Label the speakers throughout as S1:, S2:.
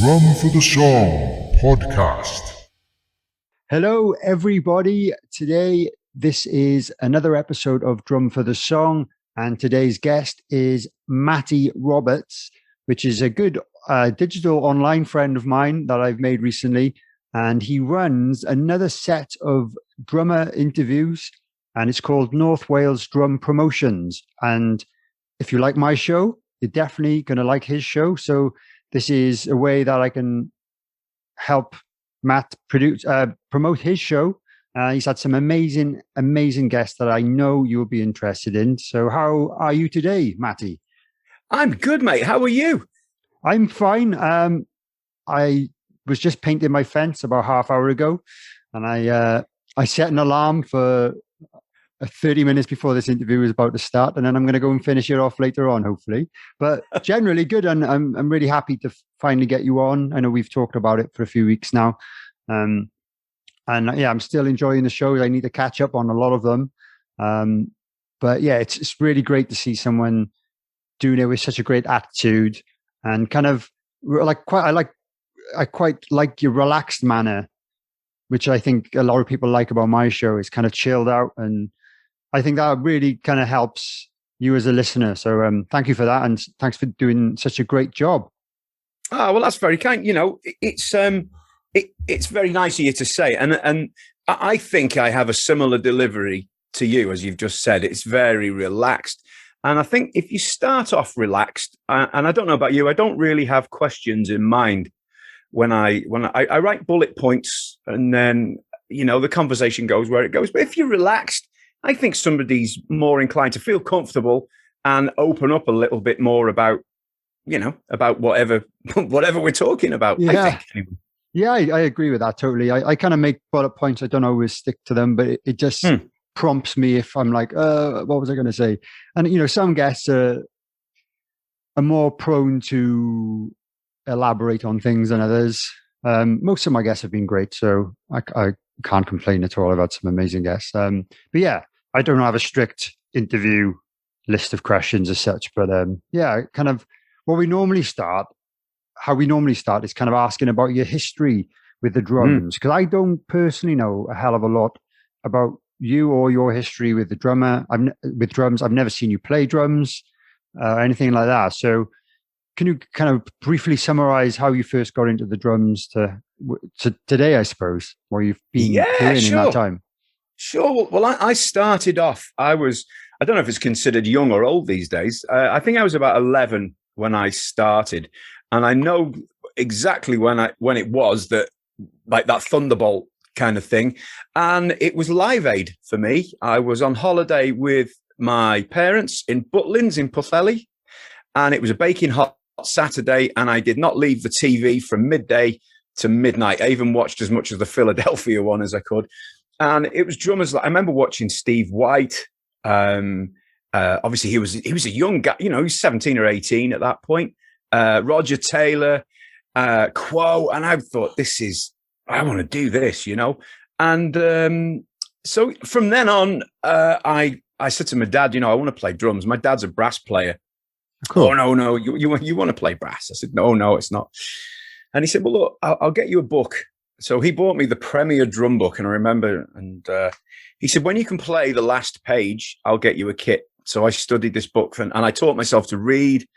S1: Drum for the Song podcast.
S2: Hello, everybody. Today, this is another episode of Drum for the Song, and today's guest is Matty Roberts, which is a good digital online friend of mine that I've made recently, and he runs another set of drummer interviews, and it's called North Wales Drum Promotions. And if you like my show, you're definitely going to like his show. So this is a way that I can help Matt promote his show. He's had some amazing guests that I know you'll be interested in. So how are you today, Matty?
S3: I'm good, mate. How are you?
S2: I'm fine. I was just painting my fence about half hour ago, and I set an alarm for 30 minutes before this interview is about to start, and then I'm going to go and finish it off later on, hopefully. But generally good, and I'm really happy to finally get you on. I know we've talked about it for a few weeks now, and yeah, I'm still enjoying the show. I need to catch up on a lot of them, but yeah, it's really great to see someone doing it with such a great attitude and kind of I quite like your relaxed manner, which I think a lot of people like about my show. Is kind of chilled out, and I think that really kind of helps you as a listener. So thank you for that, and thanks for doing such a great job.
S3: Oh, well, that's very kind. You know, it's very nice of you to say, and I think I have a similar delivery to you, as you've just said. It's very relaxed, and I think if you start off relaxed, and I don't know about you, I don't really have questions in mind when I write bullet points, and then the conversation goes where it goes. But if you're relaxed, I think somebody's more inclined to feel comfortable and open up a little bit more about whatever we're talking about.
S2: Yeah.
S3: I think, anyway.
S2: Yeah, I agree with that totally. I kind of make bullet points. I don't always stick to them, but it just prompts me if I'm like, what was I going to say? And, some guests are more prone to elaborate on things than others. Most of my guests have been great, so I can't complain at all. I've had some amazing guests. But yeah, I don't have a strict interview list of questions as such, but yeah, kind of how we normally start is kind of asking about your history with the drums, because I don't personally know a hell of a lot about you or your history with the drums. I've never seen you play drums or anything like that. So can you kind of briefly summarize how you first got into the drums to today, I suppose, where you've been doing in that time?
S3: Sure. Well, I started off, I don't know if it's considered young or old these days. I think I was about 11 when I started. And I know exactly when it was that, like that Thunderbolt kind of thing. And it was Live Aid for me. I was on holiday with my parents in Butlins in Pwllheli. And it was a baking hot Saturday. And I did not leave the TV from midday to midnight. I even watched as much of the Philadelphia one as I could. And it was drummers. I remember watching Steve White. Obviously, he was a young guy. He was 17 or 18 at that point. Roger Taylor, Quo, and I thought, I want to do this, And so from then on, I said to my dad, I want to play drums. My dad's a brass player. Cool. Oh no, you want to play brass? I said, no, it's not. And he said, well, look, I'll get you a book. So he bought me the Premier Drum Book, and I remember, and he said, when you can play the last page, I'll get you a kit. So I studied this book, and I taught myself to read,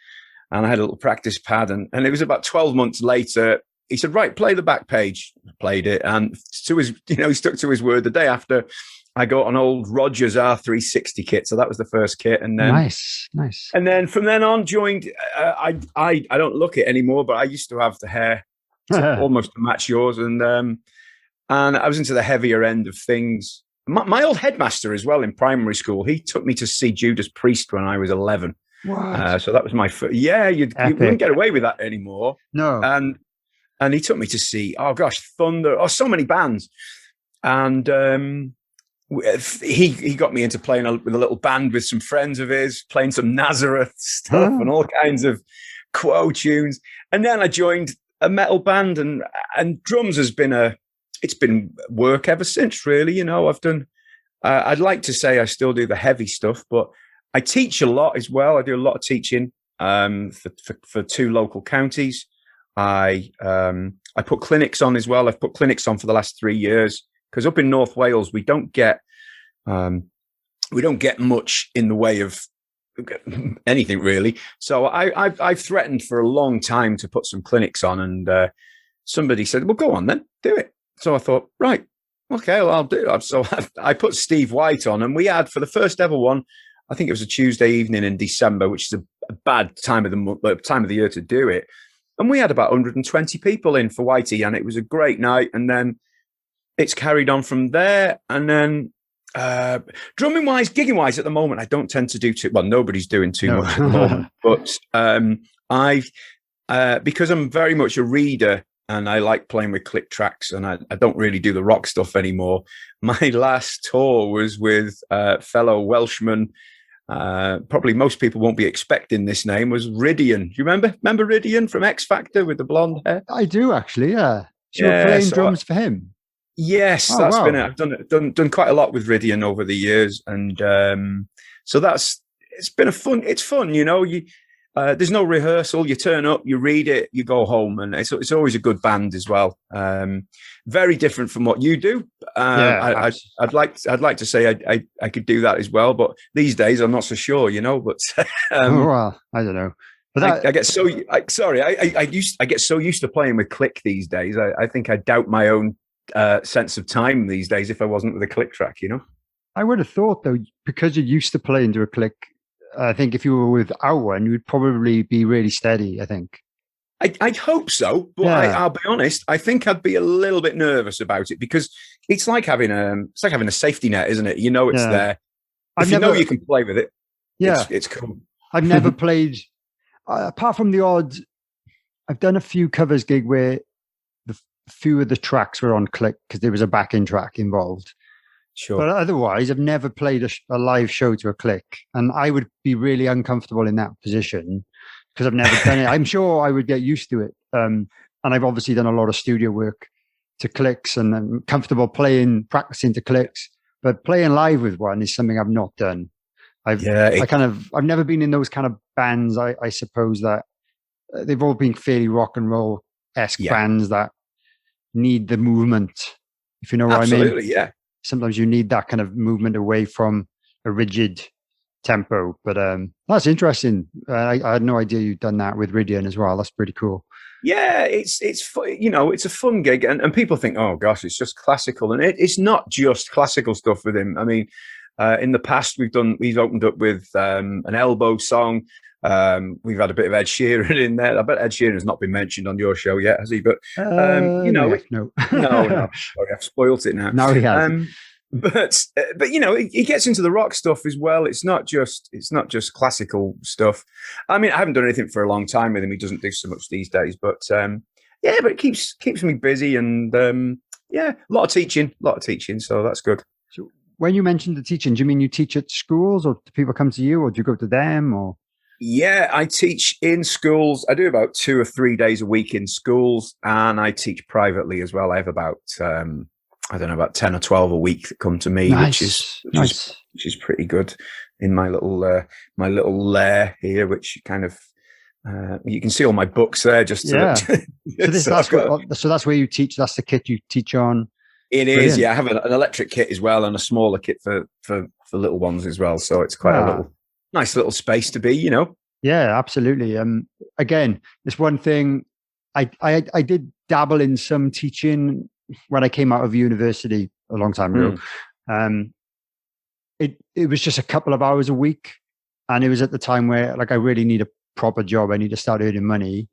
S3: and I had a little practice pad, and it was about 12 months later, he said, right, play the back page. I played it, and to his, he stuck to his word. The day after, I got an old Rogers R360 kit, so that was the first kit, and then
S2: nice.
S3: And then from then on, joined. I don't look it anymore, but I used to have the hair almost to match yours, and I was into the heavier end of things. My old headmaster as well in primary school, he took me to see Judas Priest when I was 11.
S2: What?
S3: So that was my first. Yeah, you wouldn't get away with that anymore.
S2: No.
S3: And he took me to see, Thunder, so many bands. And he got me into playing with a little band with some friends of his, playing some Nazareth stuff and all kinds of Quo tunes. And then I joined a metal band, and drums has been it's been work ever since, really. I've done, I'd like to say I still do the heavy stuff, but I teach a lot as well. I do a lot of teaching for 2 local counties. I put clinics on as well. I've put clinics on for the last 3 years because up in North Wales we don't get much in the way of anything really. So I've threatened for a long time to put some clinics on, and somebody said, "Well, go on then, do it." So I thought, right, okay, well, I'll do it. So I put Steve White on, and we had for the first ever one. I think it was a Tuesday evening in December, which is a bad time of the year to do it. And we had about 120 people in for Whitey, and it was a great night. And then it's carried on from there. And then drumming wise, gigging wise, at the moment, I don't tend to do too well. Nobody's doing too much at the moment, but because I'm very much a reader and I like playing with click tracks, and I don't really do the rock stuff anymore. My last tour was with fellow Welshman. Probably most people won't be expecting this name, was Rydian. Do you remember Rydian from X Factor with the blonde hair?
S2: I do actually, yeah. So you're playing drums for him?
S3: Yes, that's been it. I've done quite a lot with Rydian over the years, and so it's been it's fun, you know. There's no rehearsal. You turn up, you read it, you go home, and it's always a good band as well. Very different from what you do. I'd like to say I could do that as well, but these days I'm not so sure, you know. But
S2: I don't know. But
S3: I get so I get so used to playing with click these days. I think I doubt my own sense of time these days if I wasn't with a click track, you know.
S2: I would have thought though, because you're used to playing to a click. I think if you were without one, you'd probably be really steady, I think.
S3: I'd hope so, but I'll be honest. I think I'd be a little bit nervous about it because it's like having a safety net, isn't it? You know, it's there. If you know you can play with it, it's cool.
S2: I've never played, apart from the odd. I've done a few covers gig where the few of the tracks were on click because there was a backing track involved.
S3: Sure.
S2: But otherwise, I've never played a live show to a click, and I would be really uncomfortable in that position because I've never done it. I'm sure I would get used to it. And I've obviously done a lot of studio work to clicks, and I'm comfortable practicing to clicks. But playing live with one is something I've not done. I've never been in those kind of bands. I suppose that they've all been fairly rock and roll-esque bands that need the movement, if you know what I mean.
S3: Absolutely, yeah.
S2: Sometimes you need that kind of movement away from a rigid tempo. But that's interesting. I had no idea you'd done that with Rydian as well. That's pretty cool.
S3: Yeah, it's you know, it's a fun gig, and people think, oh gosh, it's just classical, and it's not just classical stuff with him. I mean, in the past we've opened up with an Elbow song. We've had a bit of Ed Sheeran in there. I bet Ed Sheeran has not been mentioned on your show yet, has he? But you know,
S2: no.
S3: Sorry, I've spoilt it now.
S2: No, he has.
S3: But you know, he gets into the rock stuff as well. It's not just classical stuff. I mean, I haven't done anything for a long time with him. He doesn't do so much these days, but but it keeps me busy, and a lot of teaching. So that's good.
S2: So when you mentioned the teaching, do you mean you teach at schools, or do people come to you, or do you go to them, or?
S3: Yeah, I teach in schools. I do about 2 or 3 days a week in schools, and I teach privately as well. I have about about 10 or 12 a week that come to me, which is pretty good in my little lair here, which kind of you can see all my books there. Just so
S2: that's where you teach. That's the kit you teach on.
S3: It is. Brilliant. Yeah, I have an electric kit as well, and a smaller kit for little ones as well. So it's quite a nice little space to be, you know.
S2: Yeah, absolutely. Again, this one thing, I did dabble in some teaching when I came out of university a long time ago. It was just a couple of hours a week, and it was at the time where I really need a proper job. I need to start earning money,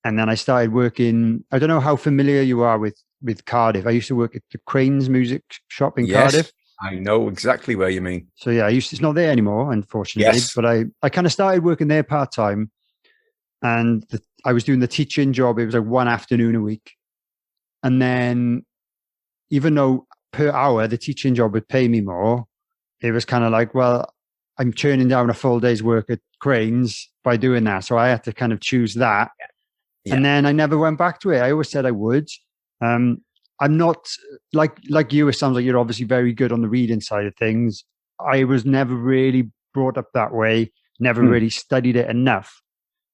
S2: and then I started working. I don't know how familiar you are with Cardiff. I used to work at the Cranes music shop in Cardiff.
S3: I know exactly where you mean. So
S2: yeah, it's not there anymore, unfortunately. Yes. But I kind of started working there part-time, and I was doing the teaching job. It was like one afternoon a week. And then even though per hour, the teaching job would pay me more, it was kind of like, well, I'm turning down a full day's work at Cranes by doing that. So I had to kind of choose that. Yeah. And then I never went back to it. I always said I would. I'm not like you. It sounds like you're obviously very good on the reading side of things. I was never really brought up that way, never really studied it enough.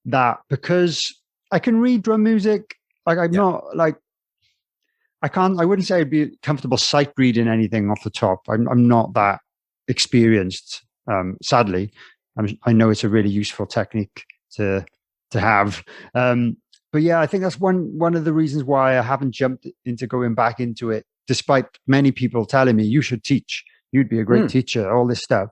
S2: That because I can read drum music. Like I'm not like I wouldn't say I'd be comfortable sight reading anything off the top. I'm not that experienced. Sadly, I know it's a really useful technique to have. But yeah, I think that's one of the reasons why I haven't jumped into going back into it, despite many people telling me you should teach. You'd be a great teacher, all this stuff,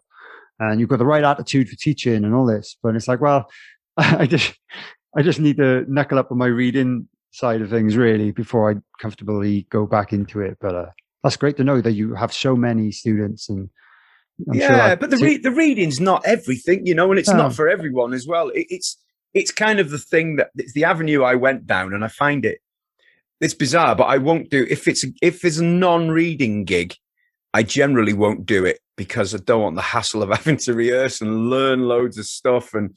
S2: and you've got the right attitude for teaching and all this. But it's like, well, I just need to knuckle up on my reading side of things really before I comfortably go back into it. But that's great to know that you have so many students, and I'm sure
S3: but the reading's not everything, and it's not for everyone as well. It's kind of the thing that it's the avenue I went down, and I find it's bizarre, but I won't do if it's a non-reading gig. I generally won't do it because I don't want the hassle of having to rehearse and learn loads of stuff. And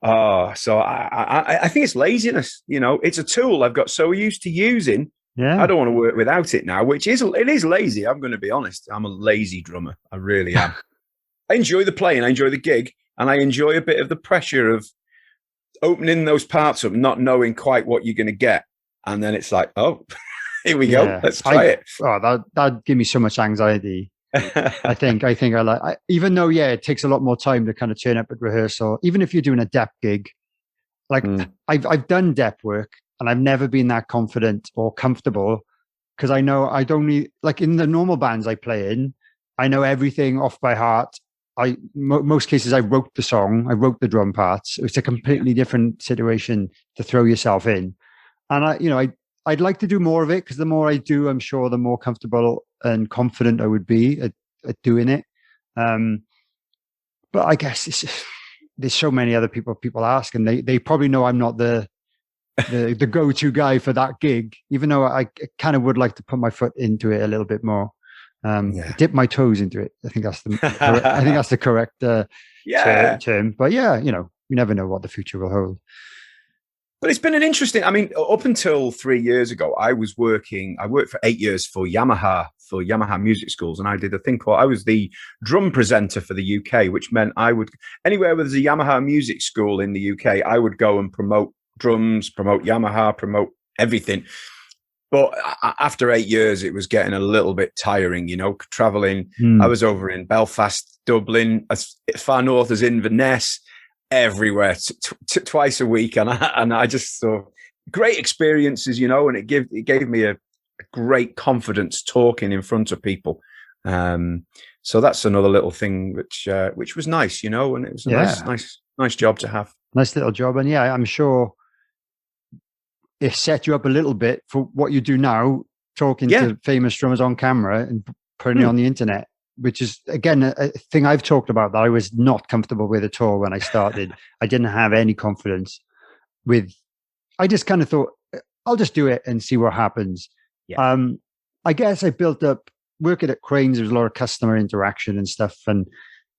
S3: so I think it's laziness. It's a tool I've got so used to using. Yeah, I don't want to work without it now, it is lazy. I'm going to be honest. I'm a lazy drummer. I really am. I enjoy the playing. I enjoy the gig, and I enjoy a bit of the pressure of opening those parts up, not knowing quite what you're going to get, and then it's like, oh. Here we go. Let's try it.
S2: Oh, that'd give me so much anxiety. I think I like, even though, it takes a lot more time to kind of turn up at rehearsal. Even if you're doing a dep gig, like I've done dep work and I've never been that confident or comfortable because I know I don't need, like in the normal bands I play in, I know everything off by heart. Most cases I wrote the song, I wrote the drum parts. It's a completely different situation to throw yourself in, and I'd like to do more of it because the more I do, I'm sure the more comfortable and confident I would be at doing it. But I guess there's so many other people ask, and they probably know I'm not the go-to guy for that gig, even though I kind of would like to put my foot into it a little bit more, dip my toes into it. I think that's the correct term. But you never know what the future will hold.
S3: But it's been an interesting, up until 3 years ago, I worked for 8 years for Yamaha music schools. And I did a thing I was the drum presenter for the UK, which meant anywhere where there's a Yamaha music school in the UK, I would go and promote drums, promote Yamaha, promote everything. But after 8 years, it was getting a little bit tiring, traveling. I was over in Belfast, Dublin, as far north as Inverness, everywhere twice a week, and I just saw great experiences, and it gave me a great confidence talking in front of people. So that's another little thing which was nice, and it was a nice job to have.
S2: Nice little job, and I'm sure it set you up a little bit for what you do now, talking to famous drummers on camera and putting it on the internet. Which is, again, a thing I've talked about that I was not comfortable with at all when I started. I didn't have any confidence with. I just kind of thought, I'll just do it and see what happens. Yeah. I guess I built up working at Cranes. There was a lot of customer interaction and stuff, and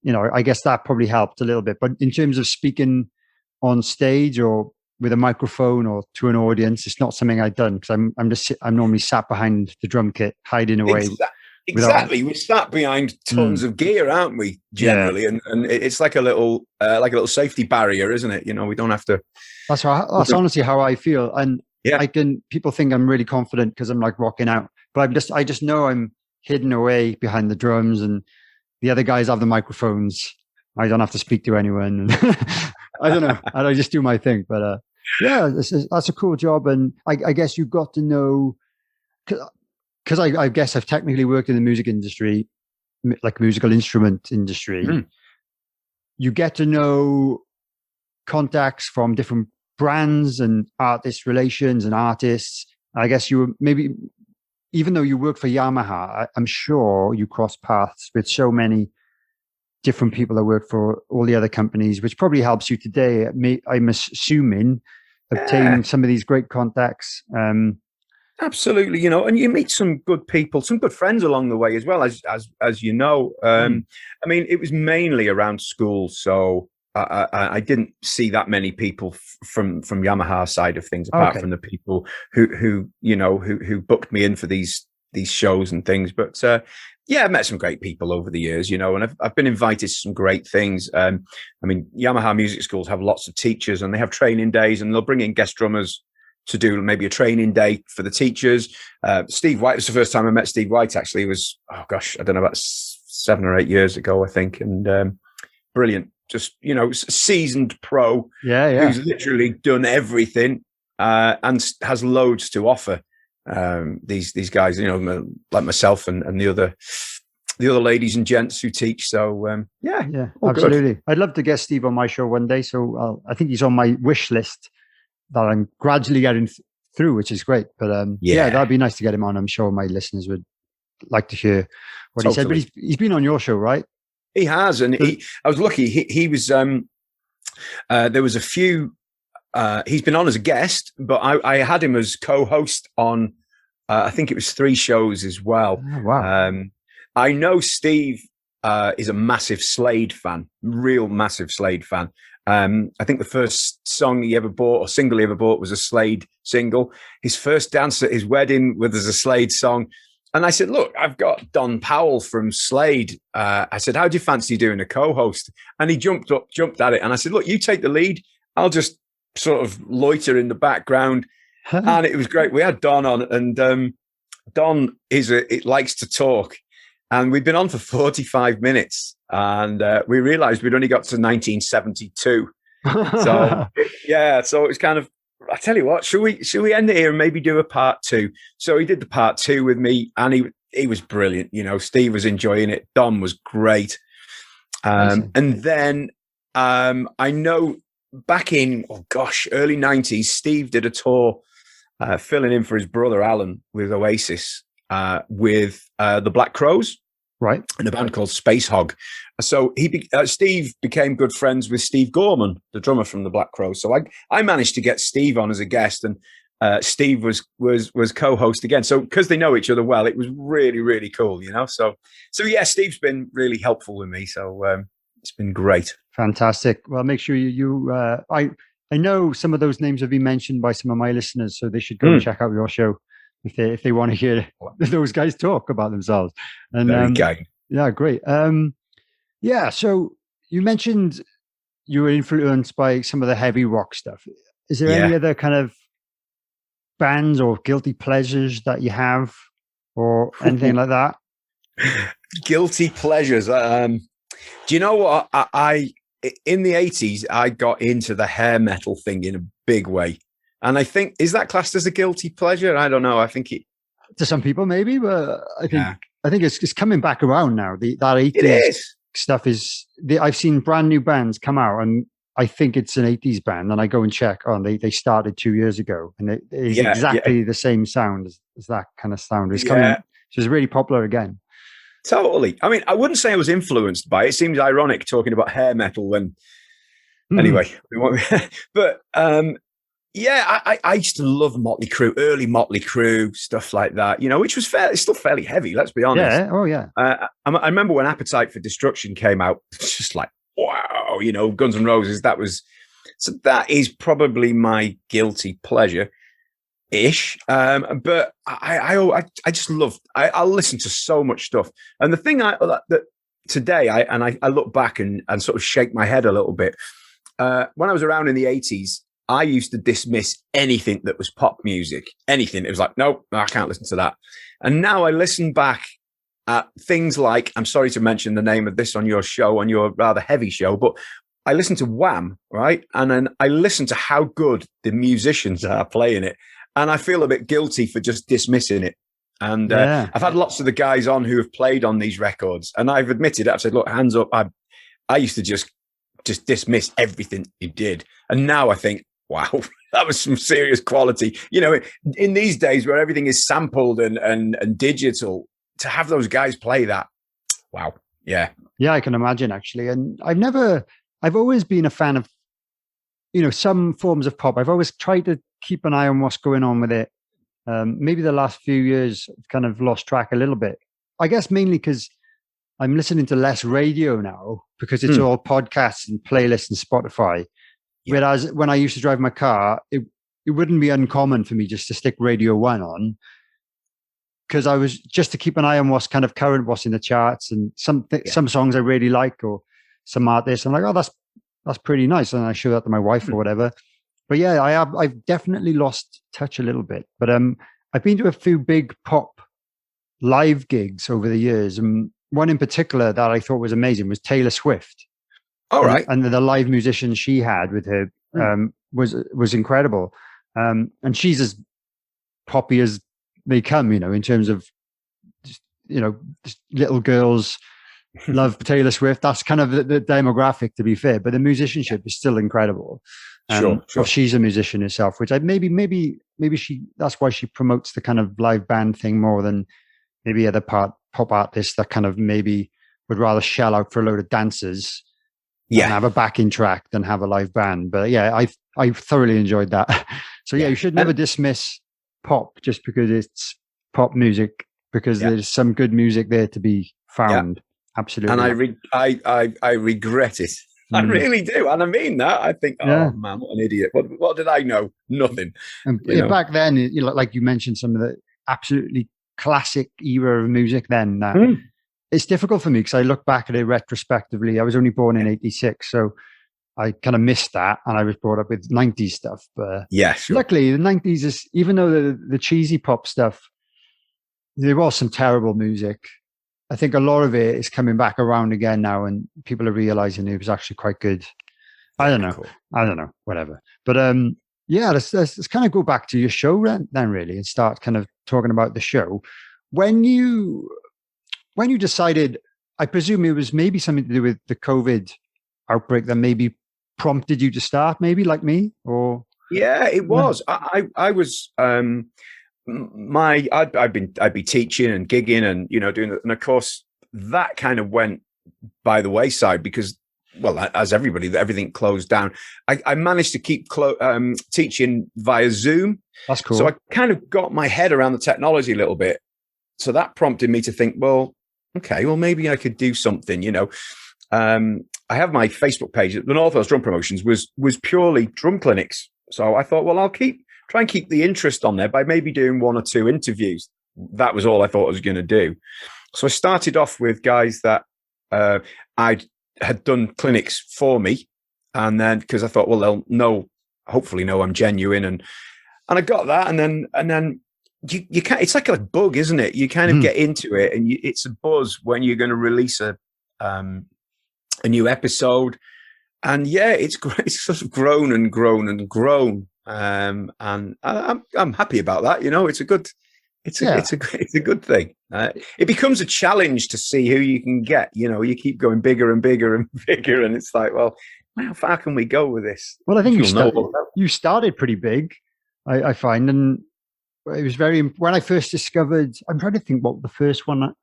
S2: I guess that probably helped a little bit. But in terms of speaking on stage or with a microphone or to an audience, it's not something I've done because I'm normally sat behind the drum kit, hiding away.
S3: Exactly. We sat behind tons of gear, aren't we? Generally, and it's like a little safety barrier, isn't it? We don't have to. That's
S2: honestly how I feel, and people think I'm really confident because I'm like rocking out, but I just know I'm hidden away behind the drums, and the other guys have the microphones. I don't have to speak to anyone. I don't know. I just do my thing, but that's a cool job, and I guess you got to know. Because I guess I've technically worked in the music industry, like musical instrument industry. You get to know contacts from different brands and artist relations and artists. I guess you were maybe, even though you work for Yamaha, I'm sure you cross paths with so many different people that work for all the other companies, which probably helps you today. I'm assuming obtain some of these great contacts.
S3: Absolutely, and you meet some good people, some good friends along the way as well, as you know. It was mainly around school, so I didn't see that many people from Yamaha side of things, apart from the people who booked me in for these shows and things. But Yeah, I've met some great people over the years, and I've been invited to some great things. I mean, Yamaha music schools have lots of teachers, and they have training days, and they'll bring in guest drummers to do maybe a training day for the teachers. Steve White was the first time I met Steve White. Actually, it was I don't know, about 7 or 8 years ago, I think, and brilliant. Just seasoned pro, who's literally done everything and has loads to offer. These guys, like myself and the other ladies and gents who teach. So
S2: absolutely. Good. I'd love to get Steve on my show one day. So I think he's on my wish list that I'm gradually getting through, which is great. But that'd be nice to get him on. I'm sure my listeners would like to hear what he said. But he's been on your show, right?
S3: He has, and I was lucky. He was. There was a few. He's been on as a guest, but I had him as co-host on. I think it was 3 shows as well.
S2: Oh, wow.
S3: I know Steve is a massive Slade fan, real massive Slade fan. I think the first song he ever bought or single he ever bought was a Slade single. His first dance at his wedding was a Slade song. And I said, look, I've got Don Powell from Slade. I said, how do you fancy doing a co-host? And he jumped at it. And I said, look, you take the lead. I'll just sort of loiter in the background. And it was great. We had Don on, and Don it likes to talk. And we'd been on for 45 minutes. And we realized we'd only got to 1972. So, so it was kind of, I tell you what, should we end it here and maybe do a part 2? So he did the part 2 with me, and he was brilliant. Steve was enjoying it. Don was great. And then I know back in early 90s, Steve did a tour filling in for his brother Alan with Oasis with the Black Crowes,
S2: right,
S3: in a band called Space Hog. So Steve became good friends with Steve Gorman, the drummer from the Black Crowes. So I managed to get Steve on as a guest, and Steve was co-host again. So because they know each other well, it was really, really cool, So yeah, Steve's been really helpful with me. So it's been great.
S2: Fantastic. Well, make sure I know some of those names have been mentioned by some of my listeners, so they should go and check out your show if they want to hear those guys talk about themselves. And yeah, great. So you mentioned you were influenced by some of the heavy rock stuff. Is there any other kind of bands or guilty pleasures that you have, or anything like that?
S3: Guilty pleasures. Do you know what? I in the 80s, I got into the hair metal thing in a big way. And I think, is that classed as a guilty pleasure? I don't know. I think
S2: to some people maybe, but I think it's coming back around now. That 80s stuff is. I've seen brand new bands come out, and I think it's an 80s band, and I go and check. They started 2 years ago, and it is exactly the same sound as that kind of sound. It's coming. So it's really popular again.
S3: Totally. I mean, I wouldn't say I was influenced by it. It seems ironic talking about hair metal when. Anyway, but I used to love Motley Crue, early Motley Crue, stuff like that, which was still fairly heavy, let's be honest.
S2: Yeah, oh yeah.
S3: I remember when Appetite for Destruction came out, it's just like, wow, Guns N' Roses, so that is probably my guilty pleasure-ish. But I just love, I'll listen to so much stuff. And the thing that today, I look back and sort of shake my head a little bit. When I was around in the 80s, I used to dismiss anything that was pop music, anything. It was like, no, I can't listen to that. And now I listen back at things like, I'm sorry to mention the name of this on your show, on your rather heavy show, but I listen to Wham, right? And then I listen to how good the musicians are playing it. And I feel a bit guilty for just dismissing it. And I've had lots of the guys on who have played on these records. And I've admitted, I've said, look, hands up. I used to just dismiss everything you did. And now I think, wow, that was some serious quality. In these days where everything is sampled and digital, to have those guys play that, wow. Yeah.
S2: Yeah, I can imagine, actually. And I've always been a fan of, some forms of pop. I've always tried to keep an eye on what's going on with it. Maybe the last few years, I've kind of lost track a little bit. I guess mainly because I'm listening to less radio now, because it's all podcasts and playlists and Spotify. Yeah. Whereas when I used to drive my car, it wouldn't be uncommon for me just to stick Radio 1 on because I was just to keep an eye on what's kind of current, what's in the charts, and some songs I really like, or some artists. I'm like, oh, that's pretty nice, and I show that to my wife or whatever. But yeah, I've definitely lost touch a little bit. But I've been to a few big pop live gigs over the years, and one in particular that I thought was amazing was Taylor Swift.
S3: All right,
S2: and the live musician she had with her was incredible. And she's as poppy as they come, in terms of, just little girls love Taylor Swift. That's kind of the demographic, to be fair, but the musicianship is still incredible.
S3: Sure.
S2: Well, she's a musician herself, which maybe that's why she promotes the kind of live band thing more than maybe other pop artists that kind of maybe would rather shell out for a load of dancers and have a backing track than have a live band. But yeah, I thoroughly enjoyed that. So yeah, you should never dismiss pop just because it's pop music, because there's some good music there to be found. Yeah. Absolutely.
S3: And I regret it. I really do. And I mean that. I think, oh man, what an idiot. What did I know? Nothing.
S2: And back then, like you mentioned, some of the absolutely classic era of music then. It's difficult for me because I look back at it retrospectively. I was only born in 86, so I kind of missed that, and I was brought up with 90s stuff. But luckily, the 90s is, even though the cheesy pop stuff, there was some terrible music. I think a lot of it is coming back around again now, and people are realizing it was actually quite good. I don't know. Cool. I don't know. Whatever. But let's kind of go back to your show then, really, and start kind of talking about the show. When you decided, I presume it was maybe something to do with the COVID outbreak that maybe prompted you to start, maybe, like me, or
S3: it was. I was I'd be teaching and gigging and doing it, and of course that kind of went by the wayside because, well, as everything closed down. I managed to keep teaching via Zoom.
S2: That's cool.
S3: So I kind of got my head around the technology a little bit. So that prompted me to think, well, okay, well, maybe I could do something, I have my Facebook page. The North Wales Drum Promotions was purely drum clinics. So I thought, well, I'll try and keep the interest on there by maybe doing one or two interviews. That was all I thought I was going to do. So I started off with guys that I had done clinics for me. And then, because I thought, well, they'll hopefully know I'm genuine. And I got that. And then you can't, it's like a bug, isn't it? You kind of get into it, and it's a buzz when you're going to release a new episode. And it's sort of grown and grown and grown. And I'm happy about that. It's a good thing. It becomes a challenge to see who you can get. You keep going bigger and bigger and bigger, and it's like, well, how far can we go with this?
S2: Well, I think you started pretty big, I find, and it was when I first discovered. I'm trying to think what the first one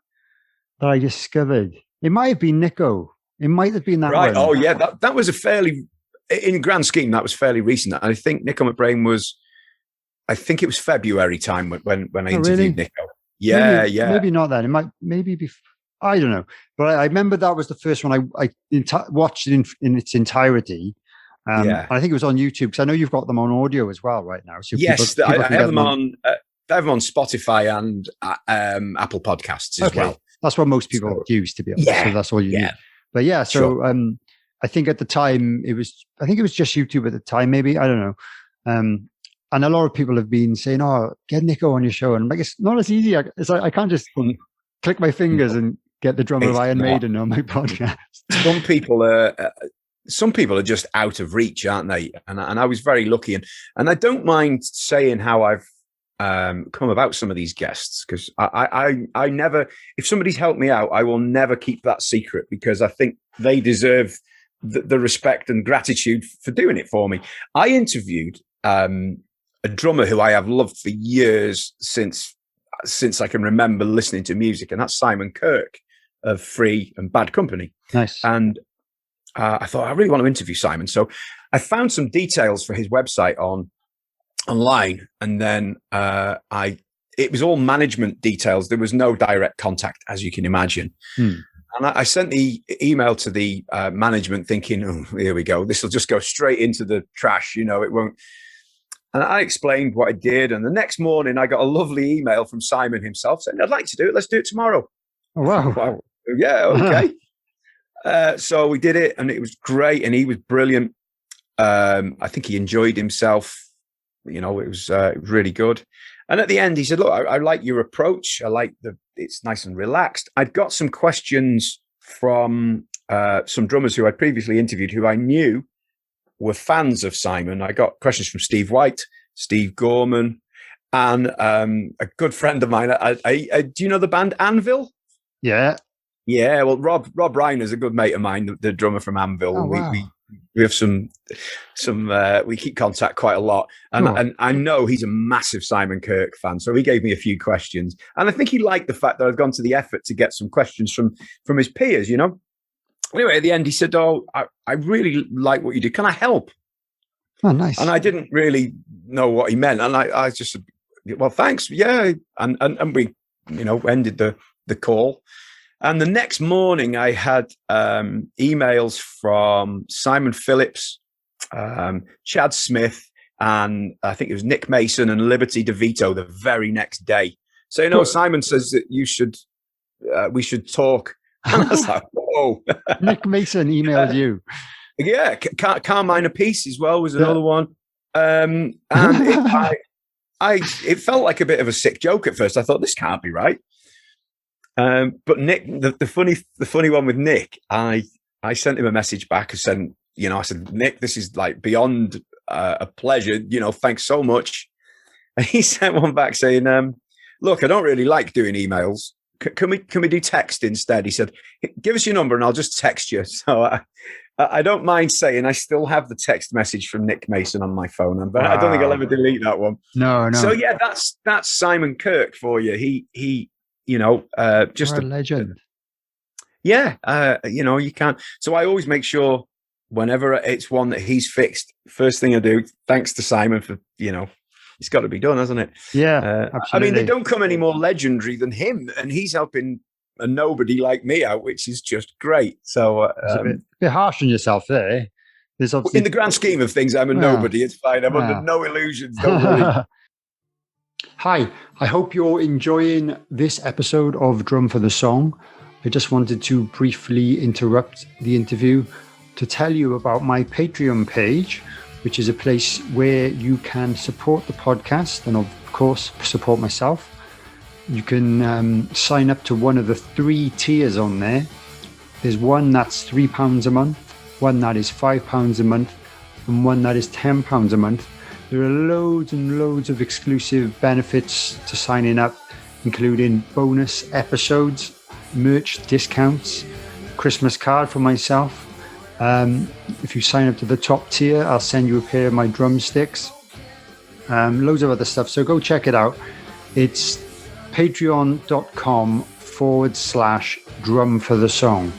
S2: that I discovered. It might have been Nico. It might have been that
S3: right.
S2: one.
S3: Oh yeah, that was a fairly, in grand scheme, that was fairly recent. I think Nico McBrain was, I think it was February time when I interviewed Nico. Yeah.
S2: Maybe not then. It might maybe be. I don't know, but I remember that was the first one I watched in its entirety. I think it was on YouTube, because I know you've got them on audio as well right now. So
S3: yes, I have them on. I have them on Spotify and Apple Podcasts as well.
S2: That's what most people use, to be honest. So that's all you need. But yeah, so I think at the time it was just YouTube at the time, maybe, I don't know. And a lot of people have been saying, "Oh, get Nico on your show," and I'm like, it's not as easy. It's like I can't just click my fingers and get the drummer of Iron Maiden on my podcast.
S3: Some people are just out of reach, aren't they? And I was very lucky, and I don't mind saying how I've come about some of these guests, because I never, if somebody's helped me out, I will never keep that secret, because I think they deserve the respect and gratitude for doing it for me. I interviewed a drummer who I have loved for years, since I can remember listening to music, and that's Simon Kirk of Free and Bad Company.
S2: Nice.
S3: And I thought, I really want to interview Simon. So I found some details for his website online, and then it was all management details. There was no direct contact, as you can imagine. And I sent the email to the management thinking, oh, here we go. This will just go straight into the trash. It won't. And I explained what I did. And the next morning, I got a lovely email from Simon himself saying, I'd like to do it. Let's do it tomorrow.
S2: Oh, wow.
S3: Wow. Yeah, okay. So we did it, and it was great. And he was brilliant. I think he enjoyed himself. You know, it was really good. And at the end, he said, look, I like your approach. I like it's nice and relaxed. I'd got some questions from some drummers who I'd previously interviewed who I knew were fans of Simon. I got questions from Steve White, Steve Gorman, and a good friend of mine. Do you know the band Anvil?
S2: Yeah.
S3: Yeah, well, Rob Reiner's a good mate of mine, the drummer from Anvil.
S2: Oh, wow.
S3: We have some we keep contact quite a lot. And I know he's a massive Simon Kirk fan. So he gave me a few questions. And I think he liked the fact that I'd gone to the effort to get some questions from his peers, you know. Anyway, at the end, he said, I really like what you do. Can I help?
S2: Oh, nice.
S3: And I didn't really know what he meant. And I just said, well, thanks. Yeah. And we, you know, ended the call. And the next morning, I had emails from Simon Phillips, Chad Smith, and I think it was Nick Mason and Liberty DeVito the very next day. So, you know, Simon says that we should talk. And I was like, whoa.
S2: Nick Mason emailed you.
S3: Yeah, Carmine Apiece as well was another one. And it felt like a bit of a sick joke at first. I thought, this can't be right. But Nick, the funny one with Nick, I sent him a message back and said, you know, I said, Nick, this is like beyond a pleasure. You know, thanks so much. And he sent one back saying, look, I don't really like doing emails. Can we do text instead? He said, give us your number and I'll just text you. So I don't mind saying I still have the text message from Nick Mason on my phone, but I don't think I'll ever delete that one.
S2: No.
S3: So yeah, that's Simon Kirk for you. He you know, just
S2: a legend.
S3: Yeah, you know, you can't. So I always make sure whenever it's one that he's fixed, first thing I do, thanks to Simon for, you know, it's got to be done, hasn't it?
S2: Yeah, absolutely.
S3: I mean, they don't come any more legendary than him, and he's helping a nobody like me out, which is just great. So
S2: a bit harsh on yourself there. There's obviously,
S3: in the grand scheme of things, I'm a nobody. It's fine. I'm under no illusions. Don't worry.
S2: Hi, I hope you're enjoying this episode of Drum for the Song. I just wanted to briefly interrupt the interview to tell you about my Patreon page, which is a place where you can support the podcast and, of course, support myself. You can sign up to one of the 3 tiers on there. There's one that's £3 a month, one that is £5 a month, and one that is £10 a month. There are loads and loads of exclusive benefits to signing up, including bonus episodes, merch discounts, Christmas card for myself. If you sign up to the top tier, I'll send you a pair of my drumsticks. Loads of other stuff. So go check it out. It's patreon.com/drum for the song.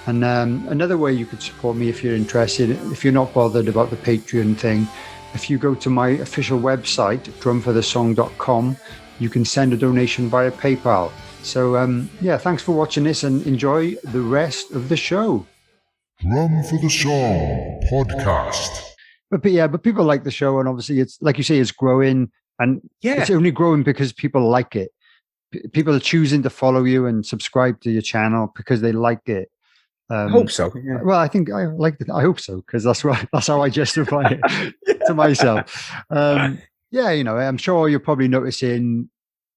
S2: And another way you could support me if you're interested, if you're not bothered about the Patreon thing, if you go to my official website, drumforthesong.com, you can send a donation via PayPal. So, yeah, thanks for watching this and enjoy the rest of the show.
S1: Drum for the Song podcast.
S2: But people like the show, and obviously it's, like you say, it's growing, and it's only growing because people like it. People are choosing to follow you and subscribe to your channel because they like it.
S3: I hope so. Yeah.
S2: Well, I think I like it. I hope so, because that's how I justify it to myself. Yeah, you know, I'm sure you're probably noticing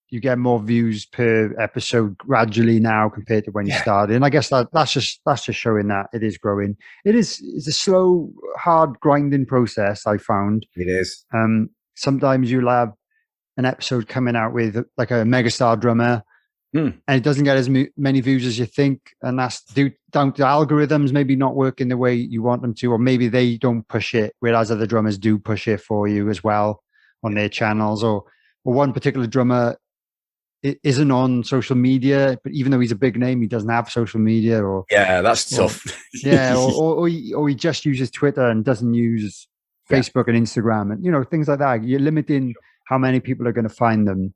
S2: you get more views per episode gradually now compared to when you started. And I guess that's just showing that it is growing. It's a slow, hard grinding process, I found.
S3: It is.
S2: Sometimes you'll have an episode coming out with like a megastar drummer, and it doesn't get as many views as you think, and that's down to algorithms maybe not working the way you want them to, or maybe they don't push it, whereas other drummers do push it for you as well on their channels, or one particular drummer isn't on social media, but even though he's a big name, he doesn't have social media, or
S3: that's tough.
S2: or he just uses Twitter and doesn't use Facebook and Instagram, and, you know, things like that. You're limiting how many people are going to find them.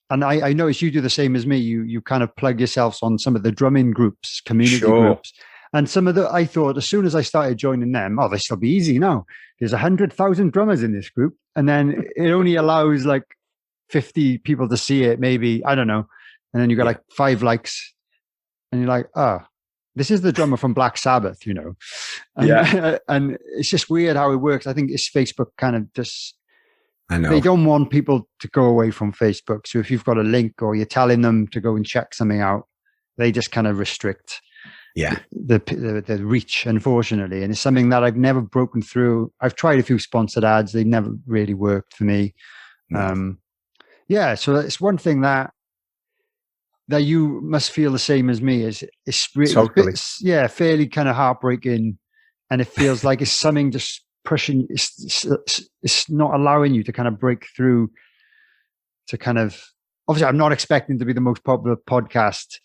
S2: And I notice you do the same as me. You kind of plug yourselves on some of the drumming groups, community groups. And I thought as soon as I started joining them, oh, this will be easy now. There's 100,000 drummers in this group. And then it only allows like 50 people to see it, maybe, I don't know. And then you got like 5 likes and you're like, this is the drummer from Black Sabbath, And, and it's just weird how it works. I think it's Facebook kind of just,
S3: I know.
S2: They don't want people to go away from Facebook. So if you've got a link or you're telling them to go and check something out, they just kind of restrict the reach, unfortunately. And it's something that I've never broken through. I've tried a few sponsored ads. They've never really worked for me. No. So it's one thing that you must feel the same as me. It's really,
S3: totally.
S2: Fairly kind of heartbreaking. And it feels like it's something just pushing, it's not allowing you to kind of break through to kind of, obviously I'm not expecting to be the most popular podcast,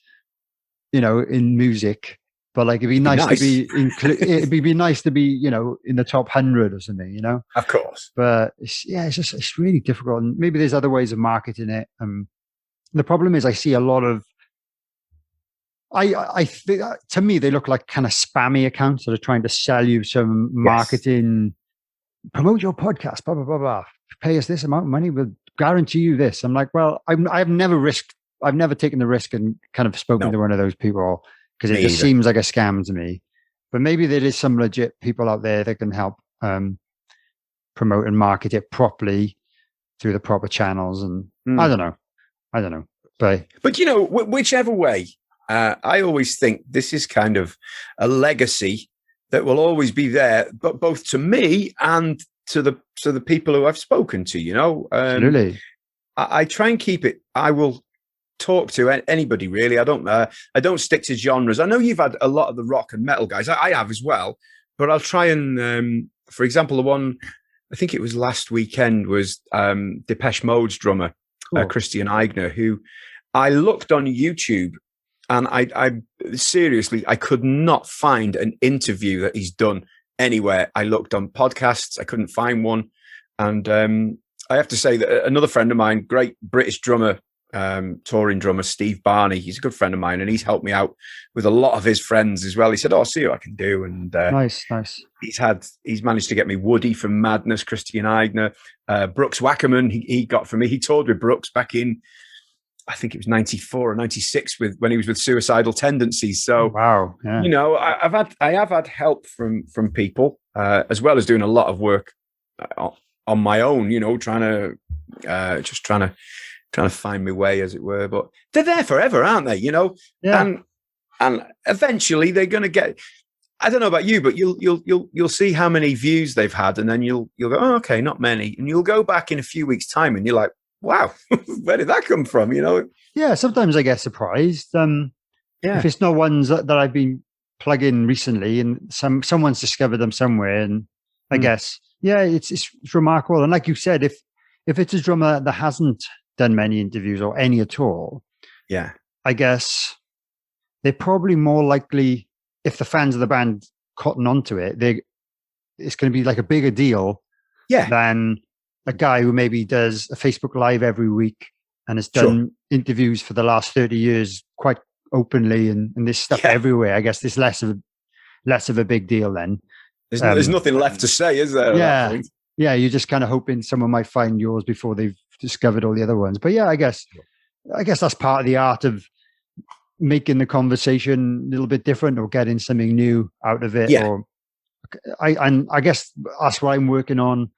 S2: in music, but like, it'd be nice to be, it'd be nice to be, in the top 100 or something,
S3: Of course.
S2: But it's really difficult. And maybe there's other ways of marketing it. The problem is I see a lot of, I think to me, they look like kind of spammy accounts that are trying to sell you some marketing, promote your podcast, blah, blah, blah, blah. Pay us this amount of money, we'll guarantee you this. I'm like, well, I've never taken the risk and kind of spoken to one of those people because it just seems like a scam to me. But maybe there is some legit people out there that can help promote and market it properly through the proper channels. And I don't know. But
S3: whichever way, I always think this is kind of a legacy that will always be there, but both to me and to the people who I've spoken to,
S2: Absolutely.
S3: I try and keep it. I will talk to anybody really. I don't stick to genres. I know you've had a lot of the rock and metal guys. I have as well, but I'll try and, for example, the one I think it was last weekend was Depeche Mode's drummer, Christian Eigner, who I looked on YouTube. And I seriously, I could not find an interview that he's done anywhere. I looked on podcasts, I couldn't find one. And I have to say that another friend of mine, great British drummer, touring drummer, Steve Barney, he's a good friend of mine, and he's helped me out with a lot of his friends as well. He said, I'll see what I can do. And
S2: nice.
S3: He's managed to get me Woody from Madness, Christian Eigner, Brooks Wackerman, he got for me. He toured with Brooks back in, I think it was 94 or 96 when he was with Suicidal Tendencies. So,
S2: wow. Yeah.
S3: I have had help from people, as well as doing a lot of work on my own, trying to find my way, as it were. But they're there forever, aren't they?
S2: Yeah.
S3: And eventually they're going to get, I don't know about you, but you'll see how many views they've had. And then you'll go, oh, okay, not many. And you'll go back in a few weeks' time and you're like, wow, where did that come from?
S2: Yeah, sometimes I get surprised. If it's not ones that I've been plugging recently, and someone's discovered them somewhere, and I guess it's remarkable. And like you said, if it's a drummer that hasn't done many interviews or any at all, I guess they're probably more likely, if the fans of the band cotton onto it, it's going to be like a bigger deal than a guy who maybe does a Facebook Live every week and has done interviews for the last 30 years quite openly, and there's stuff everywhere. I guess there's less of a big deal then.
S3: There's nothing left to say, is there?
S2: Yeah, you're just kind of hoping someone might find yours before they've discovered all the other ones. But yeah, I guess that's part of the art of making the conversation a little bit different or getting something new out of it. Or I guess that's what I'm working on.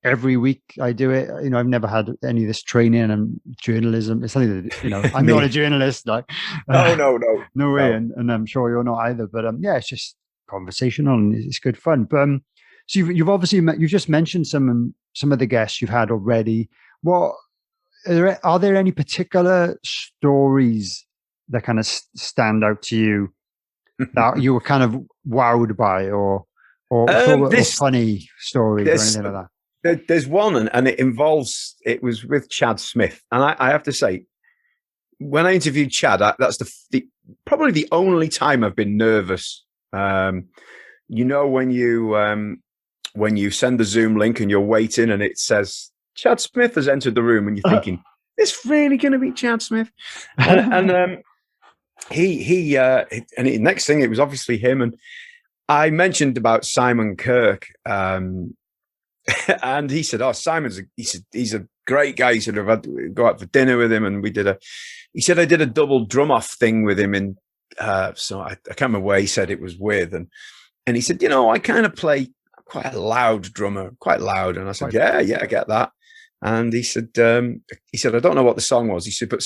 S2: Every week I do it. I've never had any of this training and journalism. It's something that, I'm not a journalist. Like, no way. And I'm sure you're not either. But it's just conversational and it's good fun. But so you've obviously you've just mentioned some of the guests you've had already. What are there any particular stories that kind of stand out to you that you were kind of wowed by, or funny stories or anything like that?
S3: There's one, and it was with Chad Smith. And I have to say, when I interviewed Chad, that's probably the only time I've been nervous. When you send the Zoom link and you're waiting and it says, Chad Smith has entered the room, and you're thinking, is this really going to be Chad Smith? and the next thing, it was obviously him. And I mentioned about Simon Kirk, and he said, "Oh, he's a great guy." He said, "I've had to go out for dinner with him," and he said, "I did a double drum off thing with him in." So I can't remember where he said it was with, and he said, I kind of play quite a loud drummer, quite loud. And I said, yeah, I get that. And he said, I don't know what the song was. He said, but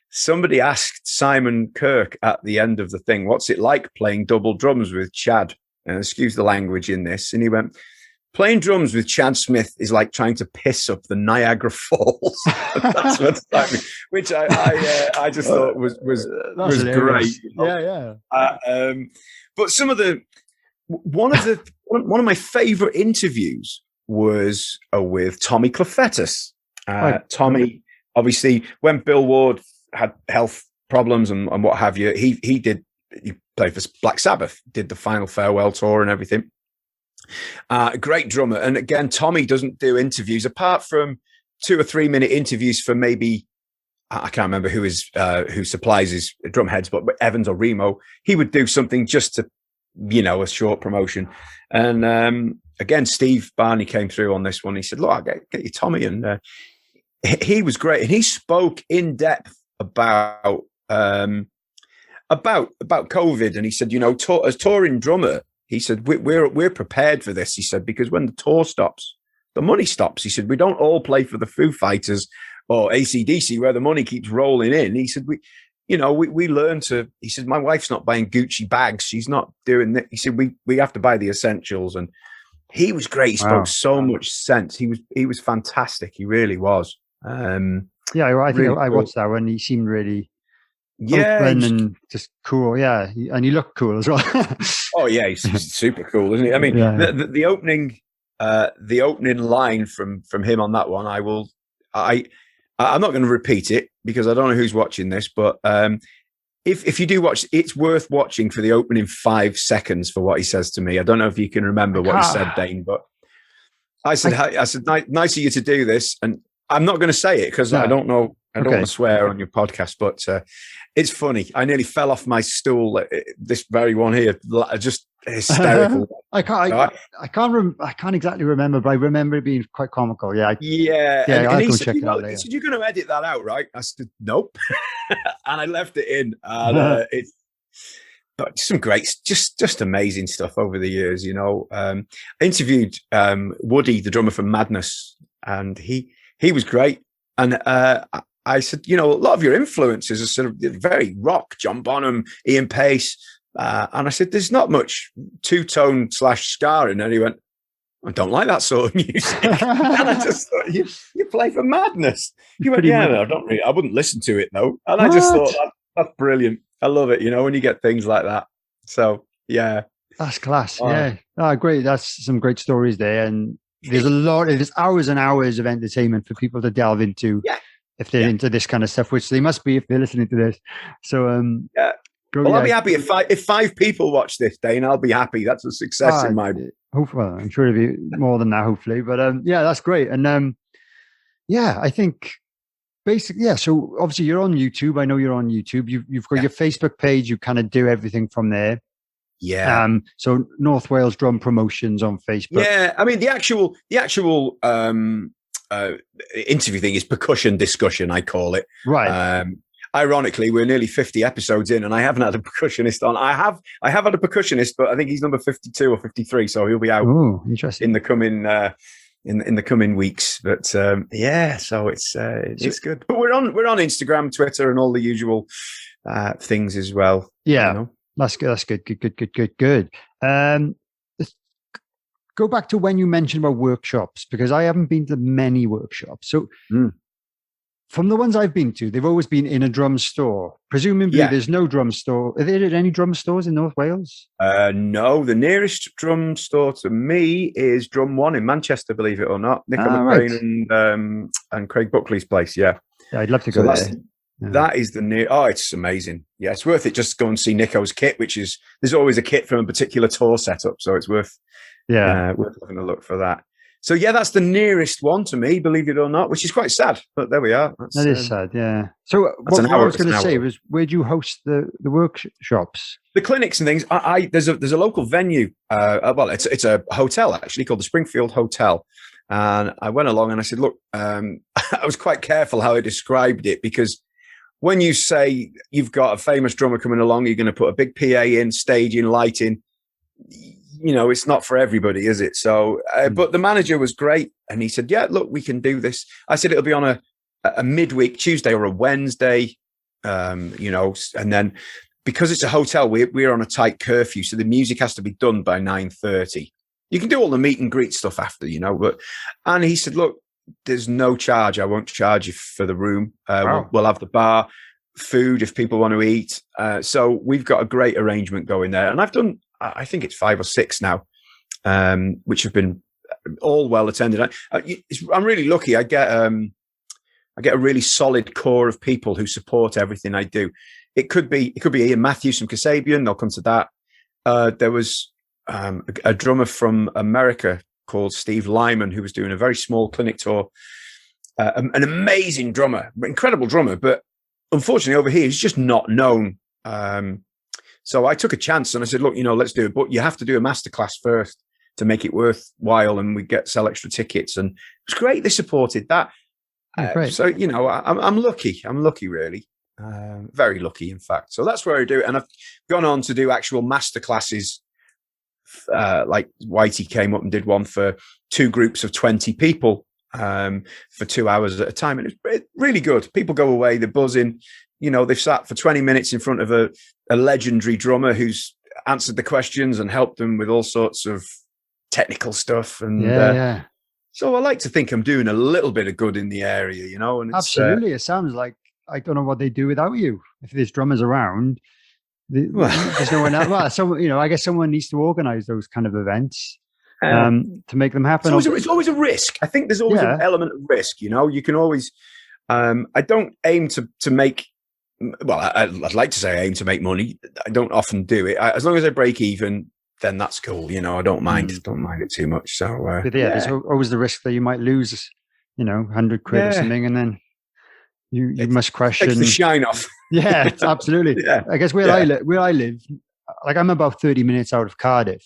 S3: somebody asked Simon Kirk at the end of the thing, what's it like playing double drums with Chad? And excuse the language in this. And he went, playing drums with Chad Smith is like trying to piss up the Niagara Falls. That's what like, which I just thought was great.
S2: Yeah.
S3: But one of my favorite interviews was with Tommy Clufetus. Tommy, obviously, when Bill Ward had health problems and what have you, he played for Black Sabbath, did the Final Farewell tour and everything. Great drummer. And again, Tommy doesn't do interviews apart from 2 or 3 minute interviews for maybe, I can't remember who supplies his drum heads, but Evans or Remo. He would do something just to, a short promotion. And again, Steve Barney came through on this one. He said, look, I'll get you Tommy. And he was great. And he spoke in depth about COVID. And he said, as touring drummer, he said, we're prepared for this. He said, because when the tour stops, the money stops. He said, we don't all play for the Foo Fighters or AC/DC where the money keeps rolling in. He said, we learn to, he said, my wife's not buying Gucci bags. She's not doing that. He said, we have to buy the essentials. And he was great. He spoke so much sense. He was fantastic. He really was.
S2: I think I watched that one. He seemed really open and just cool. Yeah. And he looked cool as well.
S3: Oh yeah. He's super cool, isn't he? I mean, the opening line from him on that one, I'm not going to repeat it because I don't know who's watching this, but if you do watch, it's worth watching for the opening 5 seconds for what he says to me. I don't know if you can remember what he said, Dane, but I said, nice of you to do this. And I'm not going to say it because I don't know. I don't want to swear on your podcast, but it's funny. I nearly fell off my stool. This very one here, just hysterical.
S2: I can't exactly remember, but I remember it being quite comical. Yeah.
S3: And he said, he said, you're going to edit that out, right? I said, nope. And I left it in. And but some great, just amazing stuff over the years. I interviewed Woody, the drummer from Madness, and he was great. And I said, a lot of your influences are sort of very rock, John Bonham, Ian Pace. And I said, there's not much two-tone / ska in. And he went, I don't like that sort of music. And I just thought, you play for Madness. He went, no, I wouldn't listen to it though. And I just thought, that's brilliant. I love it, when you get things like that. So, yeah.
S2: That's class. Yeah. Oh, great. That's some great stories there. And there's hours and hours of entertainment for people to delve into if they're into this kind of stuff, which they must be if they're listening to this. So,
S3: I'll be happy if 5 people watch this, Dane. I'll be happy. That's a success in my book.
S2: Well, I'm sure it'll be more than that, hopefully. But that's great. And I think basically, so obviously you're on YouTube. I know you're on YouTube. You've got your Facebook page. You kind of do everything from there.
S3: Yeah.
S2: So North Wales Drum Promotions on Facebook.
S3: Yeah. I mean, the actual interview thing is Percussion Discussion, I call it.
S2: Right.
S3: Ironically, we're nearly 50 episodes in, and I haven't had a percussionist on. I have had a percussionist, but I think he's number 52 or 53, so he'll be out in the coming in the coming weeks. But so it's good. But we're on Instagram, Twitter, and all the usual things as well.
S2: Yeah, that's good. That's good. Let's go back to when you mentioned about workshops, because I haven't been to many workshops. So. From the ones I've been to, they've always been in a drum store. Presumably, there's no drum store. Are there any drum stores in North Wales?
S3: No, the nearest drum store to me is Drum One in Manchester, believe it or not. Nico McBrain and Craig Buckley's place. Yeah,
S2: I'd love to go there.
S3: That is the near. Oh, it's amazing. Yeah, it's worth it just to go and see Nico's kit, there's always a kit from a particular tour setup, so it's worth having a look for that. So yeah, that's the nearest one to me, believe it or not, which is quite sad. But there we are.
S2: That is sad, yeah. So what I was going to say was, where do you host the workshops?
S3: The clinics and things. There's a local venue. Well, it's a hotel actually called the Springfield Hotel, and I went along and I said, look, I was quite careful how I described it, because when you say you've got a famous drummer coming along, you're going to put a big PA in, staging, lighting. It's not for everybody, is it? So, but the manager was great, and he said, "Yeah, look, we can do this." I said it'll be on a midweek Tuesday or a Wednesday, and then because it's a hotel, we're on a tight curfew, so the music has to be done by 9:30. You can do all the meet and greet stuff after, and he said, "Look, there's no charge. I won't charge you for the room.
S2: Wow.
S3: We'll have the bar, food if people want to eat. So we've got a great arrangement going there, and I've done." I think it's 5 or 6 now, which have been all well attended. I'm really lucky. I get a really solid core of people who support everything I do. It could be Ian Matthews from Kasabian. I'll come to that. There was a drummer from America called Steve Lyman, who was doing a very small clinic tour. An amazing drummer, incredible drummer, but unfortunately over here he's just not known. So I took a chance and I said, look, let's do it. But you have to do a masterclass first to make it worthwhile, and we sell extra tickets. And it was great. They supported that. So, I'm lucky. I'm lucky, really. Very lucky, in fact. So that's where I do it. And I've gone on to do actual masterclasses. Like Whitey came up and did one for 2 groups of 20 people for 2 hours at a time. And it's really good. People go away, they're buzzing. They've sat for 20 minutes in front of a legendary drummer who's answered the questions and helped them with all sorts of technical stuff. And so I like to think I'm doing a little bit of good in the area, And it's,
S2: absolutely. It sounds like, I don't know what they do without you. If there's drummers around, there's no one else. Well, so, I guess someone needs to organize those kind of events to make them happen.
S3: It's always a risk. I think there's always an element of risk, You can always, I don't aim to make, well, I'd like to say I aim to make money. I don't often do it. As long as I break even, then that's cool. I don't mind it too much. So,
S2: there's always the risk that you might lose, 100 quid or something, and then you must question.
S3: Takes the shine off.
S2: Yeah, absolutely. Yeah. I guess where I live, like I'm about 30 minutes out of Cardiff,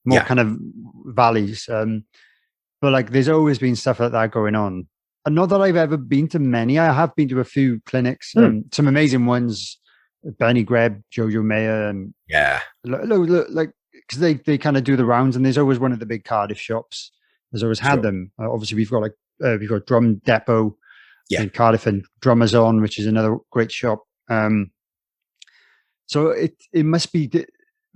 S2: more kind of valleys. But like, there's always been stuff like that going on. And not that I've ever been to many. I have been to a few clinics, some amazing ones. Benny Greb, Jojo Mayer, and like, because they kind of do the rounds, and there's always one of the big Cardiff shops. There's always had them. Obviously, we've got Drum Depot in Cardiff, and Drummers On, which is another great shop. So it must be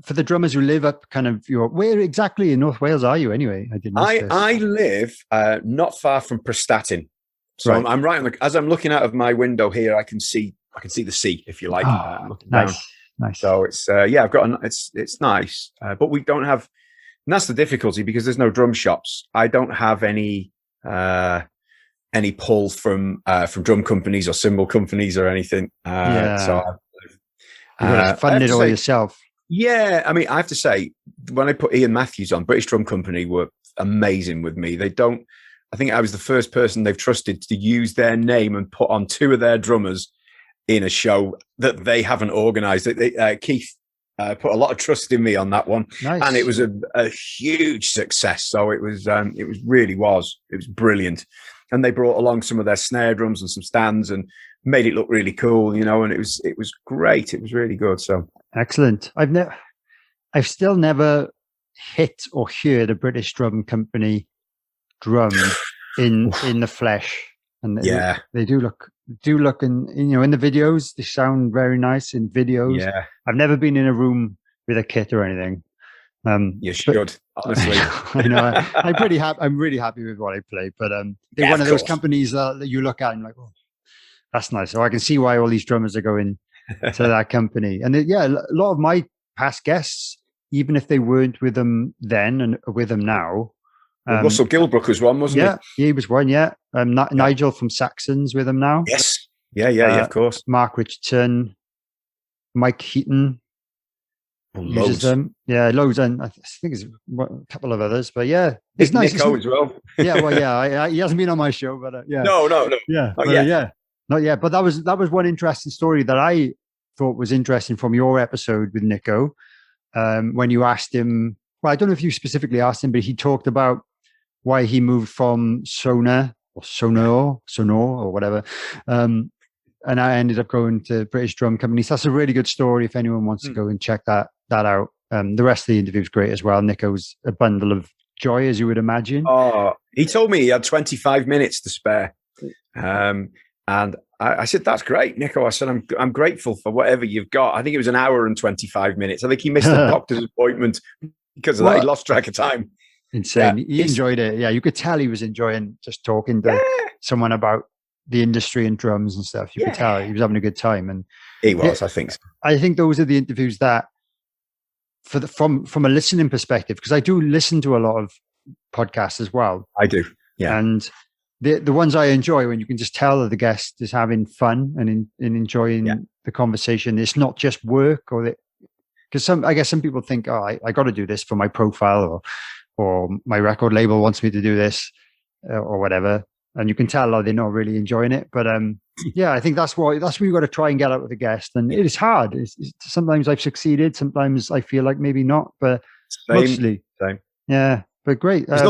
S2: for the drummers who live up kind of where exactly in North Wales are you anyway? I
S3: live not far from Prestatyn. So I'm right on as I'm looking out of my window here, I can see the sea, if you like.
S2: Nice.
S3: So it's I've got it's nice, but we don't have. And that's the difficulty, because there's no drum shops. I don't have any pull from drum companies or cymbal companies or anything. So
S2: you got to fund it all yourself.
S3: Yeah, I mean, I have to say, when I put Ian Matthews on, British Drum Company were amazing with me. I think I was the first person they've trusted to use their name and put on 2 of their drummers in a show that they haven't organised. Keith put a lot of trust in me on that one, and it was a huge success. So it was brilliant. And they brought along some of their snare drums and some stands and made it look really cool, and it was great. It was really good. So
S2: excellent. I've still never hit or heard a British Drum Company drum in the flesh, and they do look in in the videos. They sound very nice in videos. I've never been in a room with a kit or anything.
S3: You should, honestly.
S2: I know. I'm pretty happy. I'm really happy with what I play, but they're one of those companies that you look at and you're like, oh, that's nice. So I can see why all these drummers are going to that company. And a lot of my past guests, even if they weren't with them then and with them now.
S3: Russell Gilbrook was one, wasn't he?
S2: Yeah, he was one. Yeah, Nigel from Saxons with them now.
S3: Yes. Yeah, of course.
S2: Mark Richardson, Mike Heaton. uses them. Yeah, loads, and I think there's a couple of others, but yeah, it's nice.
S3: Nico as well.
S2: Yeah, well, yeah, he hasn't been on my show, but yeah.
S3: No.
S2: Yeah, not yet. But that was one interesting story that I thought was interesting from your episode with Nico, when you asked him. Well, I don't know if you specifically asked him, but he talked about why he moved from Sonor or whatever. And I ended up going to British Drum Company. So that's a really good story if anyone wants to go and check that out. The rest of the interview is great as well. Nico's a bundle of joy, as you would imagine.
S3: Oh, he told me he had 25 minutes to spare. And I said, that's great, Nico. I said, I'm grateful for whatever you've got. I think it was an hour and 25 minutes. I think he missed the doctor's appointment because of that. He lost track of time.
S2: Insane. He enjoyed it. Yeah, you could tell he was enjoying just talking to someone about the industry and drums and stuff. You could tell he was having a good time, and
S3: he was. I think so.
S2: I think those are the interviews that, from a listening perspective, because I do listen to a lot of podcasts as well.
S3: I do, yeah.
S2: And the ones I enjoy, when you can just tell that the guest is having fun and enjoying the conversation. It's not just work, because I guess some people think, oh, I got to do this for my profile, or my record label wants me to do this, or whatever. And you can tell they're not really enjoying it. But I think that's what you've got to try and get out with a guest. And it is hard. Sometimes I've succeeded. Sometimes I feel like maybe not. But mostly.
S3: Same.
S2: Yeah. But great.
S3: There's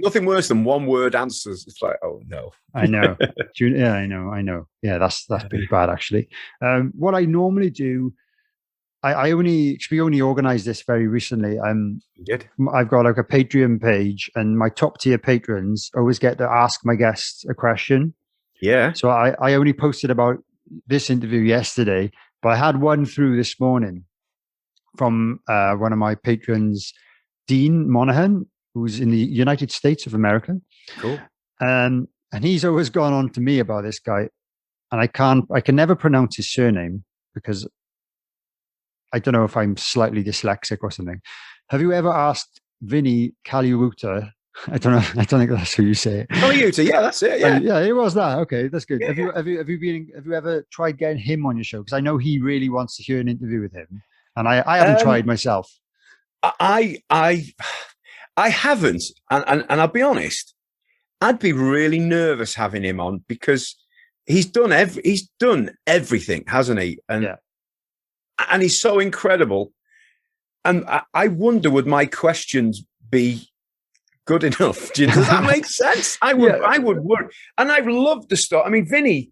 S3: nothing worse than one word answers. It's like, oh no.
S2: I know. Yeah, I know. Yeah, that's pretty bad actually. What I normally do, we only organized this very recently. I've got like a Patreon page, and my top tier patrons always get to ask my guests a question.
S3: Yeah.
S2: So I only posted about this interview yesterday, but I had one through this morning from one of my patrons, Dean Monahan, who's in the United States of America.
S3: Cool.
S2: And he's always gone on to me about this guy, and I can never pronounce his surname because I don't know if I'm slightly dyslexic or something. Have you ever asked Vinny Caliuta? I don't think that's who you say it.
S3: Caliuta, yeah, that's it. Yeah,
S2: yeah, it was that. Okay, that's good.
S3: Yeah,
S2: have you ever tried getting him on your show? Because I know he really wants to hear an interview with him, and I haven't tried myself.
S3: I haven't, and I'll be honest, I'd be really nervous having him on because he's done everything, hasn't he? And he's so incredible. And I wonder, would my questions be good enough? Does that make sense? I would work. And I've loved the stuff. I mean, Vinny,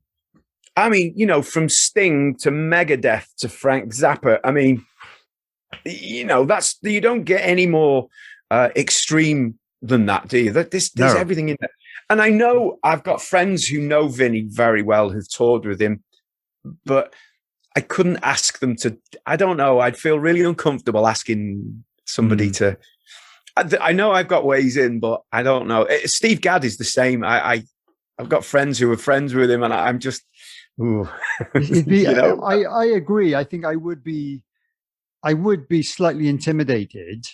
S3: from Sting to Megadeth to Frank Zappa. I mean, you don't get any more extreme than that, do you? There's everything in there. And I know I've got friends who know Vinny very well, who've toured with him, but I couldn't ask them to. I don't know. I'd feel really uncomfortable asking somebody to. I know I've got ways in, but I don't know. Steve Gadd is the same. I've got friends who are friends with him, and I'm just. Ooh.
S2: I agree. I think I would be slightly intimidated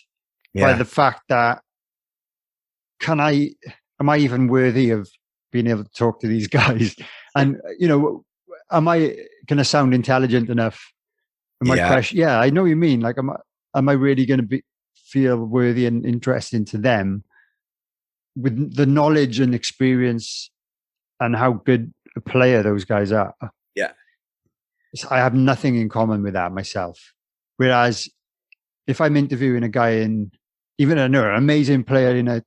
S2: by the fact that am I even worthy of being able to talk to these guys? And am I going to sound intelligent enough? Yeah, I know what you mean. Like, am I really going to feel worthy and interesting to them with the knowledge and experience and how good a player those guys are?
S3: Yeah.
S2: I have nothing in common with that myself. Whereas if I'm interviewing a guy an amazing player in a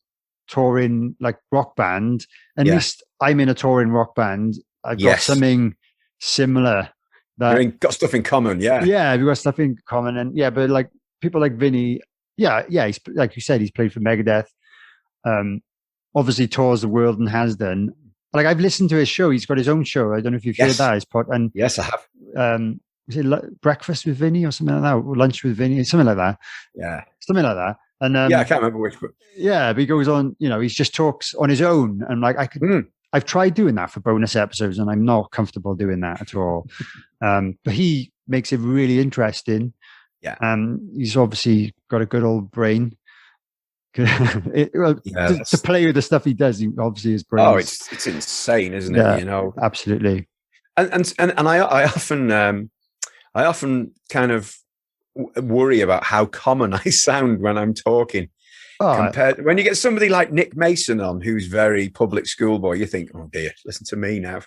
S2: touring like rock band, at least I'm in a touring rock band. I've got something similar.
S3: You've got stuff in common,
S2: yeah. We've got stuff in common, and but like people like Vinny, he's, like you said, he's played for Megadeth. Obviously tours the world and has done. Like, I've listened to his show. He's got his own show. I don't know if you've heard that. His and
S3: yes, I have.
S2: Was it Breakfast with Vinny or something like that? Or Lunch with Vinny, something like that.
S3: Yeah,
S2: something like that. And
S3: I can't remember which. But
S2: but he goes on. He just talks on his own, and like I've tried doing that for bonus episodes, and I'm not comfortable doing that at all. But he makes it really interesting.
S3: Yeah.
S2: He's obviously got a good old brain. To play with the stuff he does, he obviously is brilliant.
S3: Oh, it's insane, isn't it?
S2: Absolutely.
S3: And I often kind of worry about how common I sound when I'm talking. Compared when you get somebody like Nick Mason on, who's very public schoolboy, you think, oh dear, listen to me now.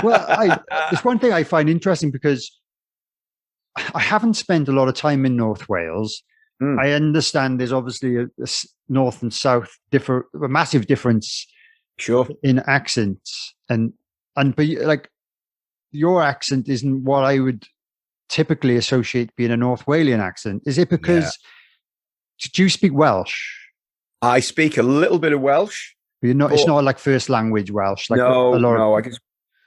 S2: Well, there's one thing I find interesting because I haven't spent a lot of time in North Wales. I understand there's obviously a north and south a massive difference, in accents, and but like your accent isn't what I would typically associate being a North Walian accent. Is it because do you speak Welsh?
S3: I speak a little bit of Welsh.
S2: But it's not like first language Welsh. Like
S3: no,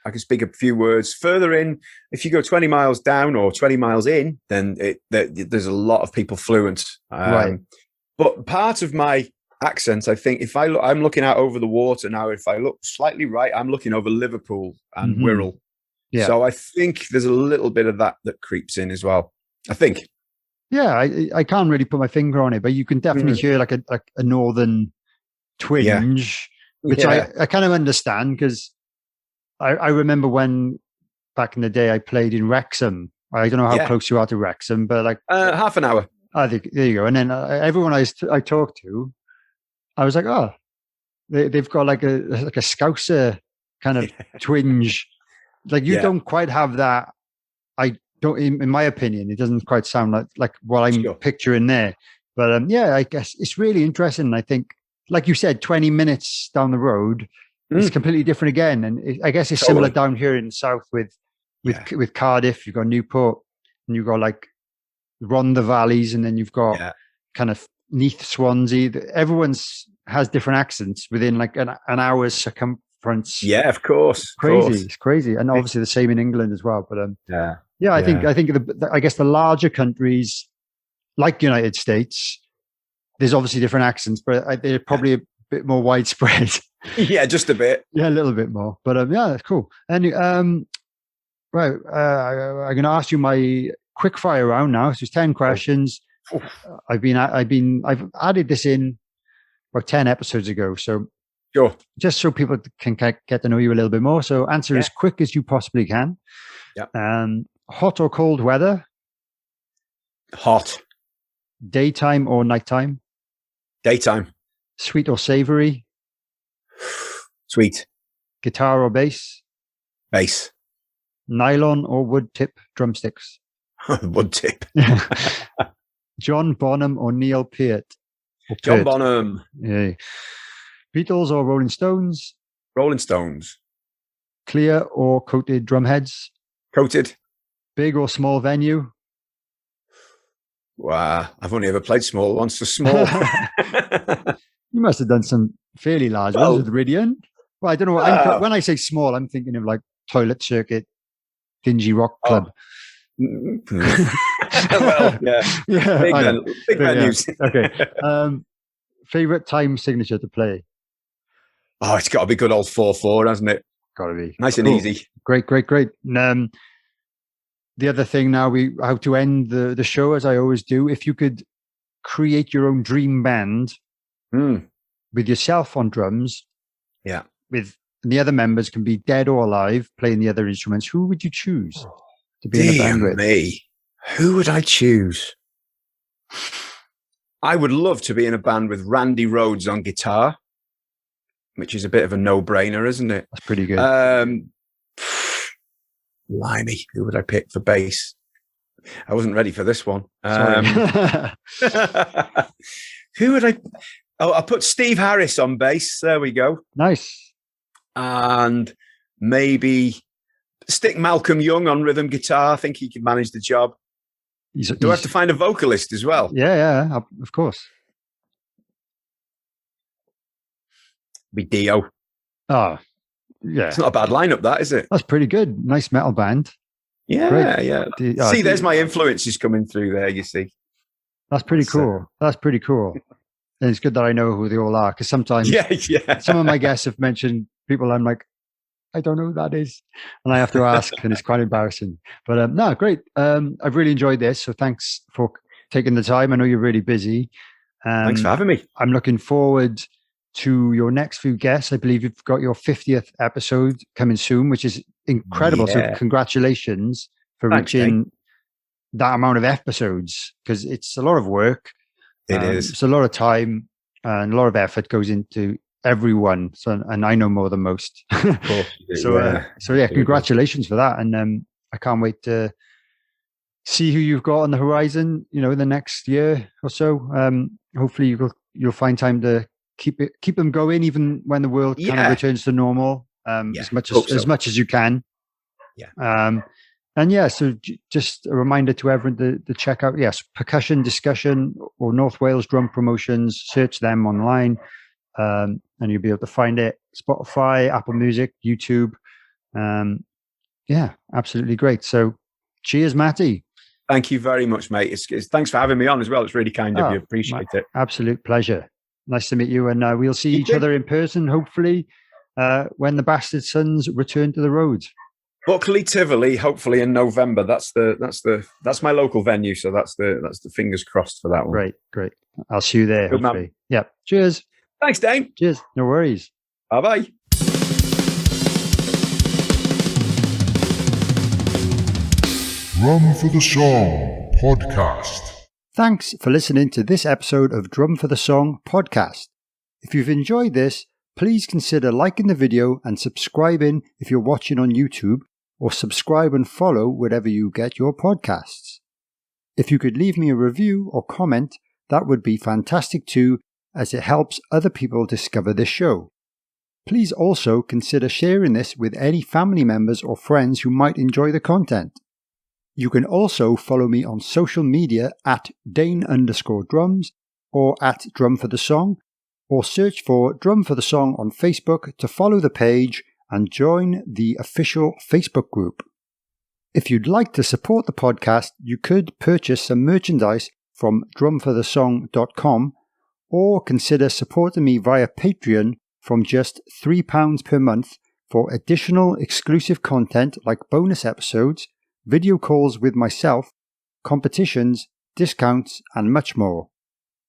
S3: I can speak a few words. Further in, if you go 20 miles down or 20 miles in, then there's a lot of people fluent.
S2: Right.
S3: But part of my accent, I think, if I'm looking out over the water now, if I look slightly right, I'm looking over Liverpool and Wirral. Yeah. So I think there's a little bit of that creeps in as well. I think.
S2: Yeah, I can't really put my finger on it, but you can definitely hear like a northern twinge, which I kind of understand because I remember when back in the day I played in Wrexham. I don't know how close you are to Wrexham, but like
S3: half an hour.
S2: I think there you go. And then everyone I talked to, I was like, oh, they've got like a Scouser kind of twinge. Like you don't quite have that. I don't, in my opinion, it doesn't quite sound like what I'm picturing there. But I guess it's really interesting. And I think, like you said, 20 minutes down the road, it's completely different again. And I guess it's similar down here in the south with Cardiff. You've got Newport, and you've got like Rhondda Valleys, and then you've got kind of Neath, Swansea. Everyone's has different accents within like an hour's circumference.
S3: Yeah, of course.
S2: It's crazy. And obviously the same in England as well. But I think I guess the larger countries like United States, there's obviously different accents, but they're probably a bit more widespread.
S3: Yeah, just a bit.
S2: Yeah, a little bit more. But that's cool. And right, I'm going to ask you my quick fire round now. So it's 10 questions. I've added this in about 10 episodes ago. So just so people can get to know you a little bit more. So answer as quick as you possibly can. Yeah. Hot or cold weather?
S3: Hot.
S2: Daytime or nighttime?
S3: Daytime.
S2: Sweet or savory?
S3: Sweet.
S2: Guitar or bass?
S3: Bass.
S2: Nylon or wood tip drumsticks?
S3: Wood tip.
S2: John Bonham or Neil Peart?
S3: John Bonham.
S2: Yeah. Beatles or Rolling Stones?
S3: Rolling Stones.
S2: Clear or coated drumheads?
S3: Coated.
S2: Big or small venue?
S3: Wow, I've only ever played small once. So small.
S2: You must have done some fairly large ones with Ridian. Well, I don't know. When I say small, I'm thinking of like Toilet Circuit, Dingy Rock Club.
S3: Well, big venues.
S2: Okay. Favorite time signature to play?
S3: Oh, it's got to be good old 4/4, hasn't it?
S2: Got to be
S3: nice and easy.
S2: Great. And, the other thing now, we have to end the show as I always do. If you could create your own dream band with yourself on drums, with the other members can be dead or alive, playing the other instruments, who would you choose to be in a band with?
S3: Me, who would I choose? I would love to be in a band with Randy Rhoads on guitar, which is a bit of a no-brainer, isn't it?
S2: That's pretty good.
S3: Blimey, who would I pick for bass? I wasn't ready for this one. Who would I? Oh, I'll put Steve Harris on bass. There we go.
S2: Nice.
S3: And maybe stick Malcolm Young on rhythm guitar. I think he can manage the job. Do I have to find a vocalist as well?
S2: Yeah, of course.
S3: Be Dio.
S2: Oh, yeah.
S3: It's not a bad lineup, that, is it?
S2: That's pretty good. Nice metal band.
S3: Yeah,
S2: great.
S3: Yeah. See, there's my influences coming through there, you see.
S2: That's pretty cool. That's pretty cool. And it's good that I know who they all are, because sometimes some of my guests have mentioned people I'm like, I don't know who that is. And I have to ask, and it's quite embarrassing. But no, great. I've really enjoyed this. So thanks for taking the time. I know you're really busy.
S3: Thanks for having me.
S2: I'm looking forward to your next few guests. I believe you've got your 50th episode coming soon, which is incredible. Yeah. So congratulations for reaching that amount of episodes, because it's a lot of work.
S3: It is.
S2: It's a lot of time and a lot of effort goes into everyone. So, and I know more than most.
S3: Of course.
S2: So yeah, congratulations for that. And I can't wait to see who you've got on the horizon, in the next year or so. Hopefully you'll find time to keep them going, even when the world kind of returns to normal, as much as you can.
S3: Yeah.
S2: And yeah, so just a reminder to everyone to check out, Percussion Discussion or North Wales Drum Promotions. Search them online, and you'll be able to find it. Spotify, Apple Music, YouTube. Absolutely great. So cheers, Matty.
S3: Thank you very much, mate. Thanks for having me on as well. It's really kind of you. Appreciate it.
S2: Absolute pleasure. Nice to meet you. And we'll see each other in person, hopefully, when the Bastard Sons return to the roads.
S3: Buckley Tivoli, hopefully in November. That's my local venue. So that's the fingers crossed for that one.
S2: Great. I'll see you there.
S3: Good
S2: hopefully.
S3: Man.
S2: Yeah. Cheers.
S3: Thanks, Dane.
S2: Cheers. No worries.
S3: Bye-bye.
S1: Drum for the Song podcast.
S2: Thanks for listening to this episode of Drum for the Song podcast. If you've enjoyed this, please consider liking the video and subscribing if you're watching on YouTube, or subscribe and follow wherever you get your podcasts. If you could leave me a review or comment, that would be fantastic too, as it helps other people discover this show. Please also consider sharing this with any family members or friends who might enjoy the content. You can also follow me on social media at Dane_drums or at Drum for the Song, or search for Drum for the Song on Facebook to follow the page and join the official Facebook group. If you'd like to support the podcast, you could purchase some merchandise from drumforthesong.com, or consider supporting me via Patreon from just £3 per month for additional exclusive content like bonus episodes, video calls with myself, competitions, discounts, and much more.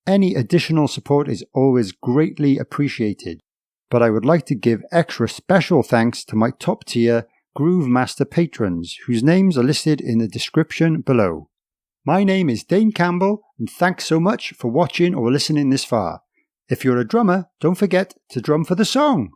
S2: Any additional support is always greatly appreciated, but I would like to give extra special thanks to my top tier Groove Master patrons, whose names are listed in the description below. My name is Dane Campbell, and thanks so much for watching or listening this far. If you're a drummer, don't forget to drum for the song.